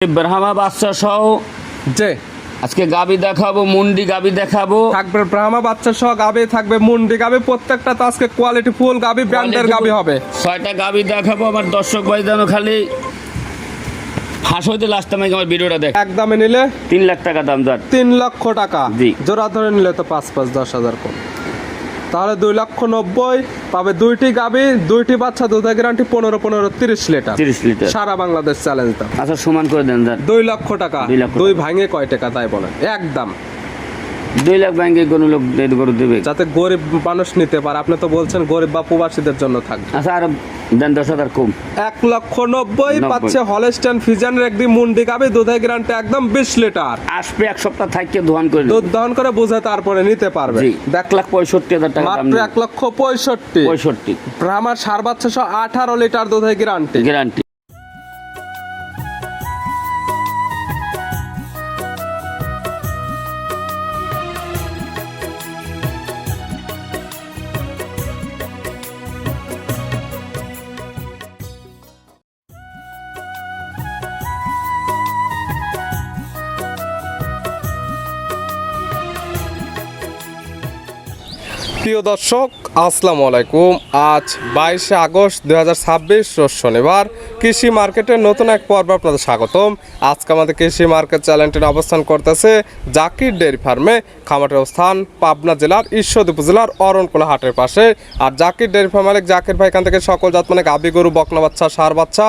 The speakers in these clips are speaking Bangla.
ব্রাহ্মা বাচ্চা সহ যে আজকে গাবি দেখাবো, মুন্ডি গাবি দেখাবো। থাকবে ব্রাহ্মা বাচ্চা সহ গাবি, থাকবে মুন্ডি গাবি, প্রত্যেকটা তো আজকে কোয়ালিটি ফুল গাবি, ব্র্যান্ডের গাবি হবে। 6টা গাবি দেখাবো। আমার দর্শক ভাই যেন খালি ফাঁস হইতে লাস্ট টাইম আমার ভিডিওটা দেখ। একদমে নিলে 3 লাখ টাকা দাম যার। 3 লক্ষ টাকা জি। জোড়া ধরে নিলে তো 5-10 হাজার কম, তাহলে 2,90,000 পাবে। দুইটি গাবি, দুইটি বাচ্চা, দুধের গ্যারান্টি 15-15-30 লিটার। 30 লিটার সারা বাংলাদেশ চ্যালেঞ্জ দাম। আচ্ছা সমান করে দেন যার। 2 লক্ষ টাকা। 2 লক্ষ দুই ভাঙে কয় টাকা তাই বলেন? একদম 2 লাখ ব্যাংকে কোনো লোক করে দেবে, যাতে গরিব মানুষ নিতে পারে। আপনি তো বলছেন গরিব বা প্রবাসীদের জন্য থাকবে। আচ্ছা আর দেন 10,000 কম। 1,90,000 পাচ্ছে হলস্টাইন ফিজিয়ানের একদিন মুন্ডি গাবি, দুধের গ্যারান্টি একদম 20 লিটার। আসবে এক সপ্তাহ থাকতে দোয়ান করে দুধ দহন করে বুঝে তারপরে নিতে পারবে। জি 1,65,000 টাকা দাম। মাত্র 1,65,000। 65 ব্রাহ্মার সার বাচ্চা সহ 18 লিটার দুধের গ্যারান্টি। গ্যারান্টি। প্রিয় দর্শক আসসালামু আলাইকুম। আজ 22শে আগস্ট 2026 রোজ শনিবার। কৃষি মার্কেটের নতুন এক পর্ব আপনাদের স্বাগতম। আজকে আমাদের কৃষি মার্কেট চ্যানেলটির অবস্থান করতেছে জাকির ডেয়ারি ফার্মে। খামারের অবস্থান পাবনা জেলার ঈশ্বরদী উপজেলার অরণকুলা হাটের পাশে। আর জাকির ডেয়ারি ফার্ম মালিক জাকির ভাই এখান থেকে সকল জাত মানে গাভী গরু, বকনা বাচ্চা, ষাঁড় বাচ্চা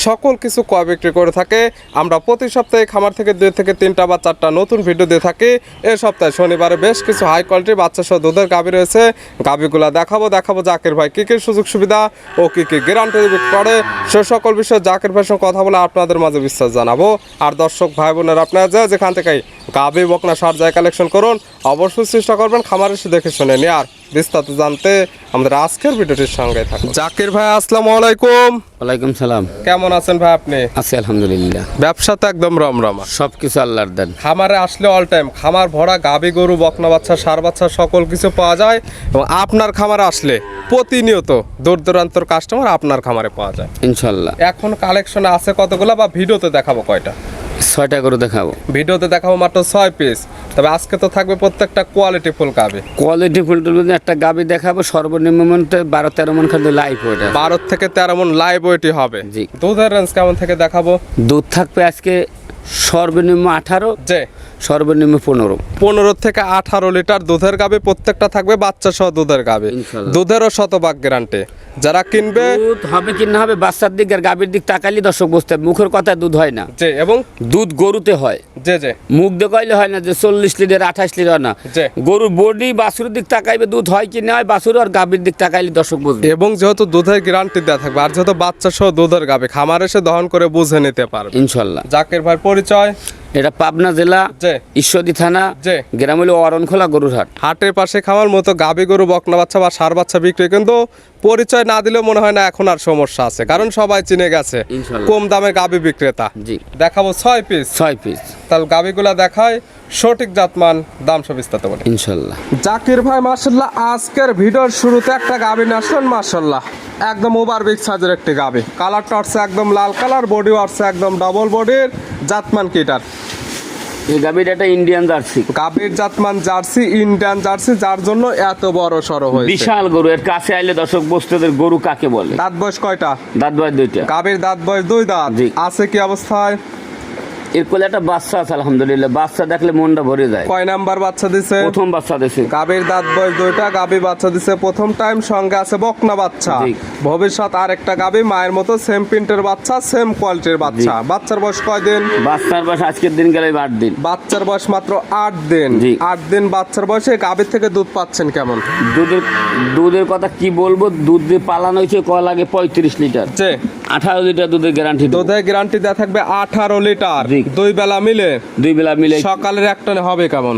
সকল কিছু ক্রয় বিক্রি করে থাকে। আমরা প্রতি সপ্তাহে খামার থেকে 2 থেকে 3টা বা 4টা নতুন ভিডিও দিয়ে থাকি। এই সপ্তাহে শনিবারে বেশ কিছু হাই কোয়ালিটির বাচ্চা সহ দুধের গাভী রয়েছে। গাভীগুলা দেখাবো জাকির ভাই কি কি সুযোগ সুবিধা ও কি কি গ্যারান্টি করে সে সকল বিষয়ে জাকির ভাইয়ের সঙ্গে কথা বলে আপনাদের মাঝে বিশ্বাস জানাবো। আর দর্শক ভাই বোনেরা আপনারা যেখান থেকে গাভী, বকনা, ষাঁড় যায় কালেকশন করুন, অবশ্যই চেষ্টা করবেন খামার এসে দেখে শুনে নিয়ে। আর বিস্তারিত জানতে আমাদের আজকের ভিডিওটির সঙ্গে থাকুন। জাকির ভাই আসসালামু আলাইকুম। ওয়ালাইকুম সালাম। কেমন আছেন ভাই আপনি? আছি আলহামদুলিল্লাহ। ব্যবসা তো একদম রমরমা, সবকিছু আল্লাহর দান। খামারে আসলে অল টাইম খামার ভরা গাভী গরু, বকনা বাচ্চা, ষাঁড় বাচ্চা সকল কিছু পাওয়া যায়। এবং আপনার খামারে আসলে প্রতিনিয়ত দূর দূরান্তর কাস্টমার আপনার খামারে পাওয়া যায় ইনশাল্লাহ। এখন কালেকশনে আছে কতগুলা বা ভিডিওতে দেখাবো কয়টা? 6টা করে দেখাবো। ভিডিওতে দেখাবো মাত্র 6 পিস। তবে আজকে তো থাকবে প্রত্যেকটা কোয়ালিটি ফুল গাভী। কোয়ালিটি ফুলটুল একটা গাবি দেখাবো, সর্বনিম্ন মনে 12-13 মন খাদ্য লাইভ ওইটা। 12 থেকে 13 মন লাইভ ওয়েটই হবে। জি। দুধের রেঞ্জ কেমন থেকে দেখাবো? দুধ থাকবে আজকে সর্বনিম্ন 18, যে সর্বনিম্ন 15। 15 থেকে 18 লিটার দুধের গাভী, প্রত্যেকটা থাকবে বাচ্চা সহ দুধের গাভী। ইনশাআল্লাহ। দুধেরও শতভাগ গ্যারান্টি। যারা কিনবে দুধ হবে কি না হবে বাচ্চার দিক আর গাভীর দিক তাকাইলে দর্শক বুঝতে হবে। মুখের কথায় দুধ হয় না, যে এবং দুধ গরুতে হয়। যে মুখ দেখাইলে হয় না যে 40 লিটার 28 লিটার না। যে গরুর বডি বাছুরের দিক তাকাইবে দুধ হয় কি না হয়, বাছুর আর গাভীর দিক তাকাইলে দর্শক বুঝবে। এবং যেহেতু দুধের গ্যারান্টি দেওয়া থাকবে আর যেহেতু বাচ্চা সহ দুধের গাভী, খামার এসে দহন করে বুঝে নিতে পারবে ইনশাল্লাহ। জাকির ভাই পরিচয়? এটা পাবনা জেলা, যে ঈশ্বরদী থানা, যে গ্রাম হলো অরণখোলা গরুর হাট। হাটের পাশে খামার মতো গাভী গরু, বকনা বাচ্চা বা ষাঁড় বাচ্চা বিক্রি। কিন্তু পরিচয় না দিলেও মনে হয় না এখন আর সমস্যা আছে, কারণ সবাই চিনে গেছে ইনশাল্লাহ। কম দামে গাভী বিক্রেতা। জি দেখাবো 6 পিস। 6 পিস তাহলে গাভীগুলা দেখায়, সঠিক জাতমান, দাম সব বিস্তারিত বলে। ইনশাল্লাহ। জাকির ভাই মাশাআল্লাহ আজকের ভিডিওর শুরুতে একটা গাভী নিয়ে আসলেন। মাশাআল্লাহ একদম ওভার বিগ সাইজের একটি গাভী। কালারটা হচ্ছে একদম লাল কালার, বডি হচ্ছে একদম ডাবল বডির। জাতমান কি এটার? এই গাভীর একটা ইন্ডিয়ান জার্সি। গাভীর জাতমান জার্সি, ইন্ডিয়ান জার্সি, যার জন্য এত বড় সরো হয়েছে। বিশাল গরু, এর কাছে আইলে দর্শক বস্তুদের গরু কাকে বলে। দাঁত বয়স কয়টা? দাঁত বয়স 2টা। গাভীর দাঁত বয়স 2 দাঁত। জি। আছে কি অবস্থায়? এর কোলে একটা বাচ্চা আছে আলহামদুলিল্লাহ। বাচ্চা দেখলে মনটা ভরে যায়। কয় নাম্বার বাচ্চা দিছে? প্রথম বাচ্চা দিছে। গাভীর দাঁত বয়স 2টা, গাভী বাচ্চা দিছে প্রথম টাইম, সঙ্গে আছে বকনা বাচ্চা। জি। ভবিষ্যৎ আরেকটা গাভী মায়ের মতো সেম প্রিন্টের বাচ্চা, সেম কোয়ালিটির বাচ্চা। বাচ্চার বয়স কয় দিন? বাচ্চার বয়স আজকের দিন গেলে 8 দিন। বাচ্চার বয়স মাত্র 8 দিন। জি। 8 দিন বাচ্চার বয়সে গাভীর থেকে দুধ পাচ্ছেন কেমন? দুধের কথা কি বলবো, দুধ দিয়ে পালানো হয়েছে কয় লাগে 35 লিটার। যে 18 লিটার দুধের গ্যারান্টি। দুধের গ্যারান্টি দেওয়া থাকবে 18 লিটার। জি। 2 বেলা মিলে 2 বেলা মিলে সকালের এক টানে হবে কেমন?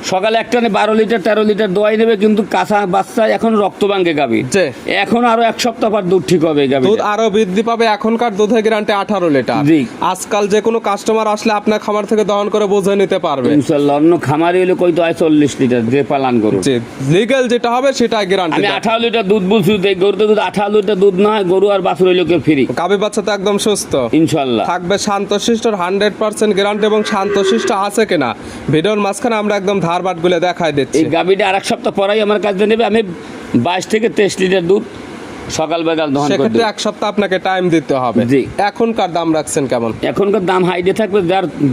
সকালে একটা 12 লিটার 13 লিটার দোয়াই নেবে, কিন্তু কাঁচা বাচ্চা এখন রক্ত ভাঙ্গে গাবি। জি। এখন আরো এক সপ্তাহ পর দুধ ঠিক হবে গাবি। দুধ আরো বৃদ্ধি পাবে। এখনকার দুধের গ্যারান্টি 18 লিটার। জি। আজকাল যে কোনো কাস্টমার আসলে আপনার খামার থেকে দহন করে বুঝে নিতে পারবে। ইনশাআল্লাহ। অন্য খামারি হলে কই তো 40 লিটার যে পালন করো। জি, লিগ্যাল যেটা হবে সেটা গ্যারান্টি। আমি 18 লিটার দুধ বলছি, গরুতে দুধ 18 লিটার দুধ না হয়, গরু আর বাছুর হইলো কেউ ফ্রি। গাভী বাচ্চা তো একদম সুস্থ ইনশাআল্লাহ থাকবে। শান্তশিষ্টর 100% গ্যারান্টি এবং শান্তশিষ্ট আছে কিনা ভিডিওর মাঝখানে আমরা একদম ধারবাট গুলো দেখাই দিচ্ছি। এই গাবিটা আর এক সপ্তাহ পরেই আমার কাছে নেবে। আমি 22 থেকে 23 লিটার দুধ সকাল বেলা দহন করে সেক্ষেত্রে দেব। এক সপ্তাহ আপনাকে টাইম দিতে হবে। জি। এখনকার দাম রাখছেন কেমন? এখনকার দাম হাইডে থাকবে,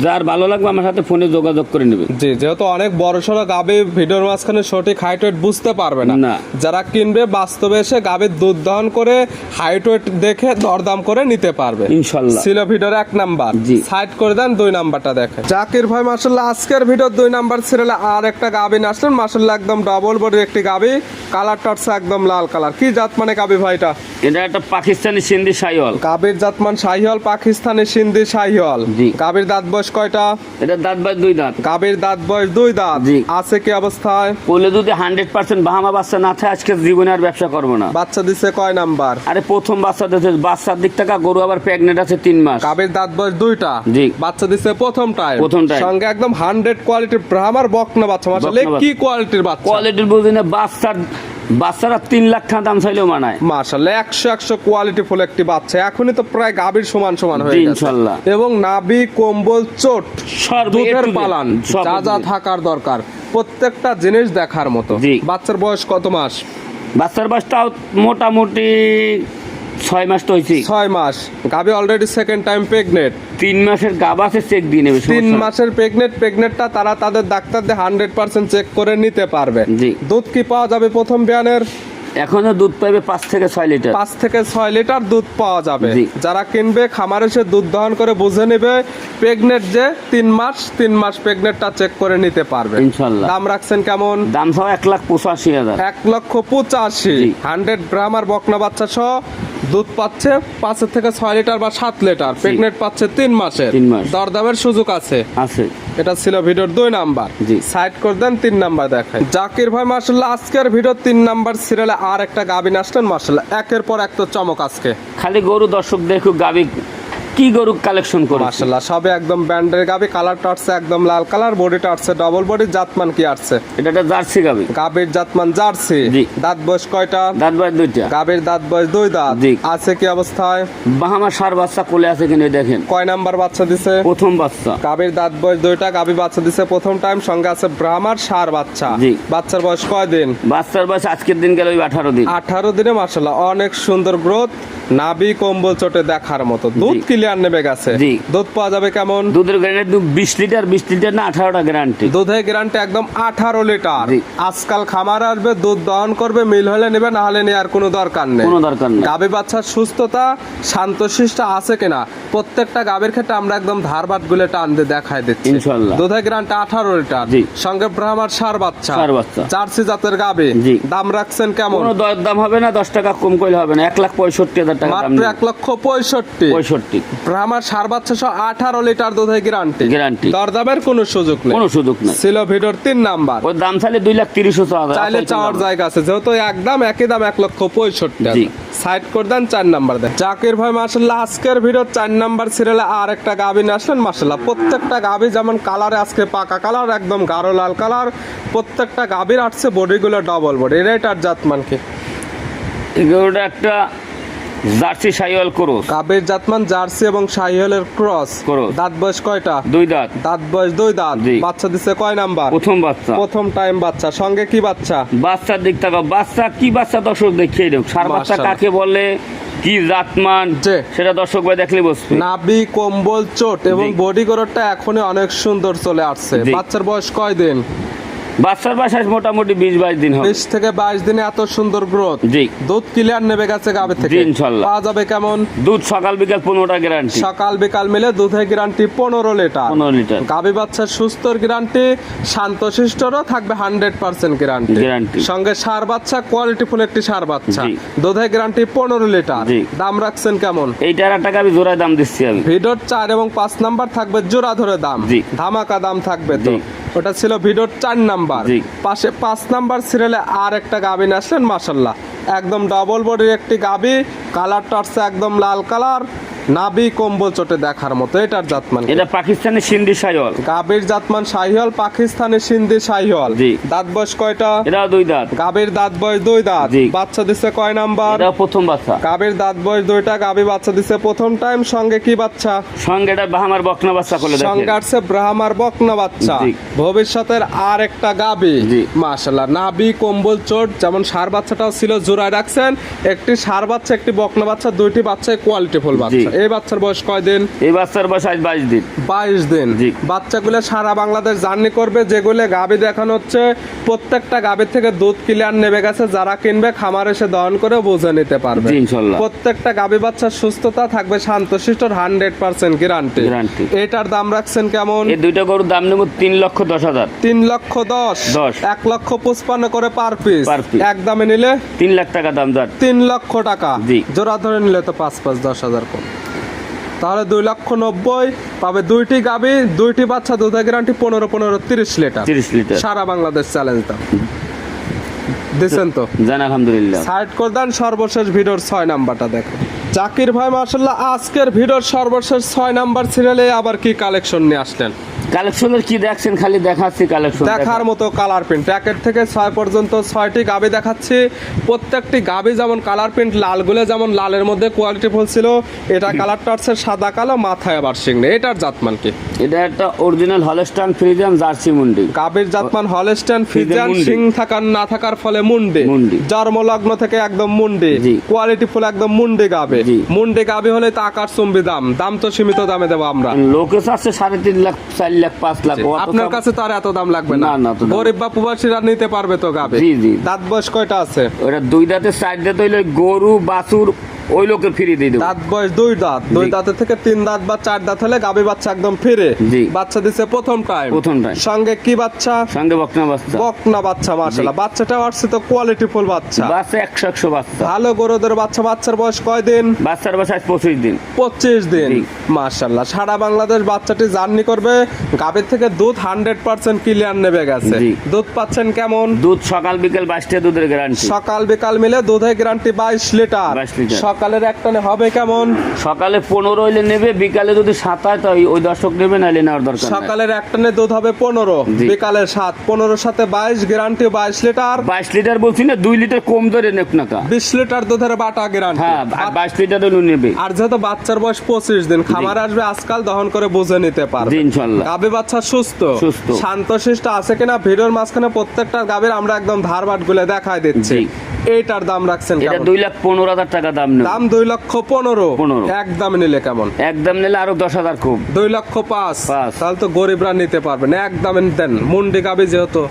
যার ভালো লাগবে আমার সাথে ফোনে যোগাযোগ করে নেবে। জি, যেহেতু অনেক বড় সড়ো গাভী ভিডিওর মাঝখানে সঠিক হাইট ওয়েট বুঝতে পারবে না। না। যারা কিনবে বাস্তবে এসে গাভীর দুধ দহন করে হাইট ওয়েট দেখে দরদাম করে নিতে পারবে ইনশাআল্লাহ। ছিল ভিডিওর 1 নাম্বার। জি। সাইড করে দেন 2 নাম্বারটা দেখেন। জাকির ভাই মাশাআল্লাহ আজকের ভিডিওর 2 নাম্বার সিরিয়ালে আর একটা গাভী নিয়ে আসলেন। মাশাআল্লাহ একদম ডাবল বডির একটি গাভী, কালারটা হচ্ছে একদম লাল কালার। কি জাত মানে গাভী ভাইটা? এটা একটা পাকিস্তানি সিন্ধি শাহিওয়াল। গাভীর জাতমান শাহিওয়াল, পাকিস্তানি সিন্ধি শাহিওয়াল। জি। গাভীর দাঁত বয়স কয়টা? এটা দাঁত বাই 2 দাঁত। গাভীর দাঁত বয়স 2 দাঁত। জি। আছে কি অবস্থায়? বলে যদি 100% বাহামা বাচ্চা না থাকে আজকে জীবনে আর ব্যবসা করবো না। বাচ্চা দিছে কয় নাম্বার? আরে প্রথম বাচ্চা দিতে, বাচ্চার দিক থেকে গরু আবার প্রেগনেন্ট আছে 3 মাস। গাভীর দাঁত বয়স 2টা। জি। বাচ্চা দিছে প্রথম টাইম। প্রথম time। সঙ্গে একদম 100 কোয়ালিটির ব্রাহ্মার বকনা বাচ্চা। মাশাআল্লাহ বকনা কি কোয়ালিটির বাচ্চা? কোয়ালিটির বুঝি না, বাচ্চারা 3 লাখ টাকা দাম চাইলেও মানায়। মাশাআল্লাহ 100 কোয়ালিটি ফুল একটি বাচ্চা। এখনই তো প্রায় গাভীর সমান সমান হয়ে জি, গেছে। ইনশাআল্লাহ। এবং নাভি, কম্বল, চোট, সর্ব দুধের A to Z, পালান সব যা যা A to Z। থাকার দরকার প্রত্যেকটা জিনিস দেখার মতো। জি। বাচ্চার বয়স কত মাস? বাচ্চার বয়সটাও মোটামুটি 6 মাস তো হয়েছে। 6 মাস। গাভী অলরেডি সেকেন্ড টাইম প্রেগনেন্ট। 3 মাসের গাব আছে, চেক দিয়ে নেবে। 3 মাসের প্রেগনেন্টটা তারা তাদের ডাক্তারদের 100% চেক করে নিতে পারবে। জি। দুধ কি পাওয়া যাবে প্রথম বিয়ানের? এখনো দুধ পাইবে 5 থেকে 6 লিটার। 5 থেকে 6 লিটার দুধ পাওয়া যাবে। জি। যারা কিনবে খামারে এসে দুধ দহন করে বুঝে নেবে প্রেগনেন্ট যে 3 মাস প্রেগনেন্টটা চেক করে নিতে পারবে। ইনশাআল্লাহ। দাম রাখছেন কেমন? দাম সহ 1,85,000। 1,85,000। 100 গ্রামার বকনা বাচ্চা সহ দুধ পাচ্ছে 5 থেকে 6 লিটার বা 7 লিটার। প্রেগনেন্ট পাচ্ছে 3 মাসের। 3 মাস। দরদামের সুযোগ আছে। আছে। এটা ছিল ভিডিওর 2 নাম্বার। জি। সাইড করে দেন 3 নাম্বার দেখাই। জাকির ভাই মাশাআল্লাহ আজকের ভিডিওর 3 নাম্বার সিরিয়ালে আর একটা গাবিন আসলেন। মাশাআল্লাহ একের পর এক তো চমক আজকে। খালি গরু দর্শক দেখুক গাবি কি গরু কালেকশন করে। মাশাআল্লাহ সবে একদম ব্যান্ডের গাবি। কালারটা আসছে একদম লাল কালার, বডিটা আসছে ডাবল বডি। জাতমান কি আসছে? এটা একটা জার্সি গাবি। গাবির জাতমান জার্সি। জি। দাঁত বয়স কয়টা? দাঁত বাই 2টা। গাবির দাঁত বয়স 2 দাঁত। জি। আছে কি অবস্থায়? বাহামা সার বাচ্চা কোলে আছে কিনা দেখেন। কয় নাম্বার বাচ্চা দিছে? প্রথম বাচ্চা। গাবির দাঁত বয়স 2টা। গাবি বাচ্চা দিছে প্রথম টাইম। সঙ্গে আছে ব্রাহ্মার সার বাচ্চা। জি। বাচ্চার বয়স কয় দিন? বাচ্চার বয়স আজকের দিন গেল 18 দিন। 18 দিনে মাশাআল্লাহ অনেক সুন্দর গ্রোথ। নাভি কম্বল চটে দেখার মতো। দুধ জি। ক্লিয়ার নেমে গেছে। জি। দুধ পাওয়া যাবে কেমন? দুধের গ্যারান্টি 20 লিটার না 18টা গ্যারান্টি। দুধের গ্যারান্টি একদম 18 লিটার। জি। আজকাল খামার আসবে দুধ দহন করবে, মিল হলে নেবে, না হলে নেওয়ার কোনো দরকার নেই। কোনো দরকার নেই। গাভী বাচ্চার সুস্থতা শান্তশিষ্ট আছে কিনা প্রত্যেকটা গাভীর ক্ষেত্রে আমরা একদম ধারবাট গুলো টান দিয়ে দেখাই দিচ্ছি। ইনশাআল্লাহ। দুধের গ্যারান্টি 18 লিটার। জি। সঙ্গে ব্রাহ্মার সার বাচ্চা। ষাঁড় বাচ্চা। জার্সি জাতের গাভী। জি। দাম রাখছেন কেমন? কোনো দাম হবে না, 10 টাকা কম করলে হবে না। 1,65,000 টাকা দাম। মাত্র 1,65,000। 65 ব্রাহ্মার সার বাচ্চা সহ 18 লিটার দুধের গ্যারান্টি। গ্যারান্টি। দরদামের কোনো সুযোগ নেই। কোনো সুযোগ নাই। ছিল ভিডিওর 3 নাম্বার। ওর দাম চাইলে 2,30,000 চাইলে চাওয়ার জায়গা আছে, যেহেতু একদম একই দাম 1,65,000। জি। সাইড করে দেন 4 নাম্বার দেন। জাকির ভাই মাশাআল্লাহ আজকের ভিডিও 4 নাম্বার সিরিয়ালে আর একটা গাভী নিয়ে আসলেন। মাশাআল্লাহ প্রত্যেকটা গাভী যেমন কালারে আজকে পাকা কালার, একদম গাঢ় লাল কালার। প্রত্যেকটা গাভীর আসছে বডিগুলো ডাবল বডি। এটার জাতমান কি? এগুলোটা একটা জার্সি শাহিওয়াল ক্রস। গাভীর জাতমান জার্সি এবং শাহিওয়ালের ক্রস। ক্রস। দাঁত বয়স কয়টা? 2 দাঁত। দাঁত বয়স 2 দাঁত। জি। বাচ্চা দিছে কয় নাম্বার? প্রথম বাচ্চা। প্রথম টাইম বাচ্চা। সঙ্গে কি বাচ্চা? বাচ্চার দিক থেকে বাচ্চা কি বাচ্চা দর্শক দেখিয়ে দেব। সার বাচ্চা মাশাআল্লাহ। কাকে বলে, কি জাতমান, জি। সেটা দর্শক ভাই দেখলে বুঝবে। নাভি কম্বল চোট এবং জি। বডি গড়টা এখনই অনেক সুন্দর চলে আসছে। জি। বাচ্চার বয়স কয় দিন? বাচ্চার বয়স আজ মোটামুটি 20-22 দিন হবে। 20 থেকে 22 দিনে এত সুন্দর গ্রোথ। জি। দুধ ক্লিয়ার নেবে গেছে গাবে থেকে। জি, ইনশাআল্লাহ। পাওয়া যাবে কেমন? দুধ সকাল বিকাল 15টা গ্যারান্টি। সকাল বিকাল মিলে দুধের গ্যারান্টি 15 লিটার। 15 লিটার। গাভী বাচ্চার সুস্থর গ্যারান্টি, শান্তশিষ্টরও থাকবে 100% গ্যারান্টি। গ্যারান্টি। সঙ্গে সার বাচ্চা কোয়ালিটিফুল একটি সার বাচ্চা। জি। দুধের গ্যারান্টি 15 লিটার। জি। দাম রাখছেন কেমন? এইটার একটা গাবি জোড়ায় দাম দিচ্ছি আমি। ভিডিওর 4 এবং 5 নাম্বার থাকবে জোড়া ধরে দাম। জি। ধামাকা দাম থাকবে তো। জি। ওটা ছিল ভিডিওর 4 নাম্বার। জি। পাশে 5 নাম্বার সিরিয়ালে আর একটা গাবি আসলেন, মাশাআল্লাহ একদম ডাবল বডির একটি গাবি, কালারটা হচ্ছে একদম লাল কালার, নাভি কম্বল চটে দেখার মতো। এটার জাতমান কি? এটা পাকিস্তানি সিন্ধি শাহিওয়াল। গাবির জাতমান শাহিওয়াল, পাকিস্তানি সিন্ধি শাহিওয়াল। জি। দাঁত বয়স কয়টা? এটা 2 দাঁত। গাবির দাঁত বয়স 2 দাঁত। জি। বাচ্চা দিছে কয় নাম্বার? এটা প্রথম বাচ্চা। গাবির দাঁত বয়স 2টা, গাবি বাচ্চা দিছে প্রথম টাইম। সঙ্গে কি বাচ্চা? সঙ্গে এটা বাহামার বকনা বাচ্চা করে দেখেন। সঙ্গে আসছে ব্রাহ্মার বকনা বাচ্চা। জি। ভবিষ্যতের আর একটা গাবি। জি। মাশাআল্লাহ, নাভি কম্বল চোট, যেমন ষাঁড় বাচ্চাটাও ছিল জোড়ায় রাখছেন, একটি ষাঁড় বাচ্চা একটি বকনা বাচ্চা, দুইটি বাচ্চাই কোয়ালিটিফুল বাচ্চা। এই বাচ্চার বয়স কয়দিন? এই বাচ্চার বয়স আজ 22 দিন। 22 দিন। জি। বাচ্চাগুলো সারা বাংলাদেশ জার্নি করবে। যেগুলো গাবি দেখানো হচ্ছে প্রত্যেকটা গাবির থেকে দুধ ক্লিয়ার নেমে গেছে, যারা কিনবে খামার এসে দহন করে বুঝে নিতে পারবে। জি, ইনশাআল্লাহ। প্রত্যেকটা গাবি বাচ্চার সুস্থতা থাকবে শান্তশিষ্ট, 100% গ্যারান্টি। গ্যারান্টি। এটার দাম রাখছেন কেমন? এই দুইটা গরুর দাম নেব 3,10,000। 3,10,000। 10। 1,55,000 করে পার পিস। Per piece। এক দামে নিলে 3 লাখ টাকা দাম যার। 3 লক্ষ টাকা। জি। জোড়া ধরে নিলে তো 5,10,000 কম, তাহলে 2,90,000 পাবে। দুইটি গাবি, দুইটি বাচ্চা, দুধের গ্যারান্টি 15 30 লিটার। 30 লিটার। সারা বাংলাদেশ চ্যালেঞ্জ দাম দিচ্ছেন তো? জান আলহামদুলিল্লাহ। সাইড করে দেন, সর্বশেষ ভিডিওর 6 নাম্বারটা দেখো। জাকির ভাই মাশাআল্লাহ আজকের ভিডিওর সর্বশেষ 6 নাম্বার সিরিয়ালে আবার কি কালেকশন নিয়ে আসলেন? কালেকশনের কি দেখছেন? খালি দেখাচ্ছি কালেকশন। দেখার মতো কালার প্রিন্ট, 1 থেকে 6 পর্যন্ত 6টি গাবি দেখাচ্ছি। প্রত্যেকটি গাবি যেমন কালার প্রিন্ট, লালগুলো যেমন লালের মধ্যে কোয়ালিটি ফুল ছিল, এটা কালারটা হচ্ছে সাদা কালো, মাথায় আবার শিং নেই। এটার জাতমান কি? এটা একটা অরিজিনাল হলস্টাইন ফ্রিজিয়ান জার্সি মুন্ডি। গাবির জাতমান হলস্টাইন ফ্রিজিয়ান, মুন্ডি। শিং থাকার না থাকার ফলে মুন্ডি। মুন্ডি। জন্মলগ্ন থেকে একদম মুন্ডি। জি। কোয়ালিটি ফুল একদম মুন্ডি গাবে। জি। মুন্ডি গাবি হলে তো আকার চুম্বি দাম। দাম তো সীমিত দামে দেবো আমরা। লোকেশ আছে 3.5 লাখ 4 লাখ 5 লাখ। অত আপনার সব- কাছে তো আর এত দাম লাগবে না। না, না, তো দাম- গরিব বা প্রবাসীরা নিতে পারবে তো গাবে। জি, জি। দাঁত বয়স কয়টা আছে? ওটা 2 দাঁতে 4 দাঁত হইলে গরু বাছুর ওই লোকে ফিরে দিয়ে দেবো। দাঁত বয়স 2 দাঁত। 2 জি। দাঁতের থেকে 3 দাঁত বা 4 দাঁত হলে গাবি বাচ্চা একদম ফিরে। জি। বাচ্চা দিছে প্রথম টাইম। প্রথম টাইম। সঙ্গে কি বাচ্চা? সঙ্গে বকনা বাচ্চা। বকনা বাচ্চা। মাশাআল্লাহ, বাচ্চাটা আসছে তো কোয়ালিটি ফুল বাচ্চা। বাচ্চা 100 বাচ্চা। ভালো গরুদের বাচ্চা। বাচ্চার বয়স কয়দিন? বাচ্চার বয়স আজ 25 দিন। 25 দিন। জি। মাশাআল্লাহ, সারা বাংলাদেশ বাচ্চাটি জার্নি করবে। গাবির থেকে দুধ 100% ক্লিয়ার নেবে গেছে। জি। দুধ পাচ্ছেন কেমন? দুধ সকাল বিকেল 22টা দুধের গ্যারান্টি। সকাল বিকাল মিলে দুধের গ্যারান্টি 22 লিটার। 22 লিটার। সকালের এক টানে হবে কেমন? সকালে 15 হইলে নেবে, বিকালে যদি 7 হয় তো ওই দর্শক নেবে, নাইলে নেওয়ার দরকার নাই। সকালের এক টানে দুধ হবে 15, জি। বিকালের 7, 15 সাথে 22 গ্যারান্টি 22 লিটার। 22 লিটার বলছি না, 2 লিটার কম ধরে নেক না কা। 20 লিটার দুধের বাটা গ্যারান্টি। হ্যাঁ, আর 22 লিটার হলে নেবে। আর যেহেতু বাচ্চার বয়স 25 দিন, খামার আসবে আজকাল দহন করে বুঝে নিতে পারবে। জি, ইনশাআল্লাহ। গাবি বাচ্চা সুস্থ সুস্থ। শান্তশিষ্ট আছে কিনা ভিডিওর মাঝখানে প্রত্যেকটা গাবির আমরা একদম ধারবাট গুলো দেখাই দিচ্ছি। জি। এইটার দাম রাখছেন এটা কেমন? 2,15,000 টাকা দাম নেবে। দাম 2,15,000। 15 একদম নিলে কেমন? একদম নিলে আরো 10,000 খুব। 2,05,000। পাঁচ। তাহলে তো গরিবরা নিতে পারবে না। একদম দেন, মুন্ডি গাবি যেহেতু।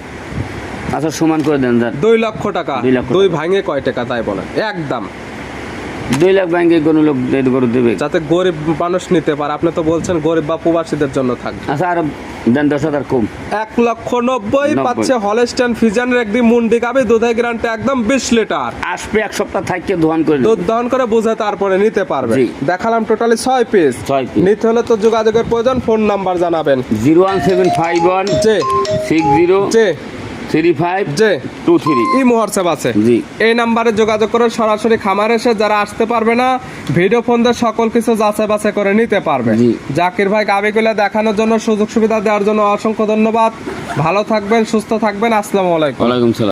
আচ্ছা, সমান করে দেন যান। 2 লক্ষ টাকা। 2 লক্ষ দুই টাকা। ভাঙে কয় টাকা তাই বলেন? একদম 2 লাখ ব্যাংকে কোনো লোক গরু দেবে। যাতে গরিব মানুষ নিতে পারে। আপনি তো বলছেন গরিব বা প্রবাসীদের জন্য থাকবে। আচ্ছা, আর দেন 10,000 কম। 1,90,000 90 পাচ্ছে হলস্টাইন ফ্রিজিয়ানের একটি মুন্ডি গাবি, দুধের গ্যারান্টি একদম 20 লিটার। আসবে 1 সপ্তাহ থাকতে দোয়ান করে দুধ দহন করে বুঝে তারপরে নিতে পারবে। জি। দেখালাম টোটালি 6 পিস। 6 পিস। নিতে হলে তো যোগাযোগের প্রয়োজন। ফোন নাম্বার জানাবেন। 01751 যে 60 যে 3523। ইমো হোয়াটসঅ্যাপ আছে। জি। এই নাম্বারে যোগাযোগ করে সরাসরি খামার এসে যারা আসতে পারবে না, ভিডিও ফোন দিয়ে সকল কিছু যাচাই বাছাই করে নিতে পারবে। জি। জাকির ভাই গাবিগুলো দেখানোর জন্য, সুযোগ সুবিধা দেওয়ার জন্য অসংখ্য ধন্যবাদ। ভালো থাকবেন, সুস্থ থাকবেন। আসসালামু আলাইকুম। ওয়ালাইকুম সালাম।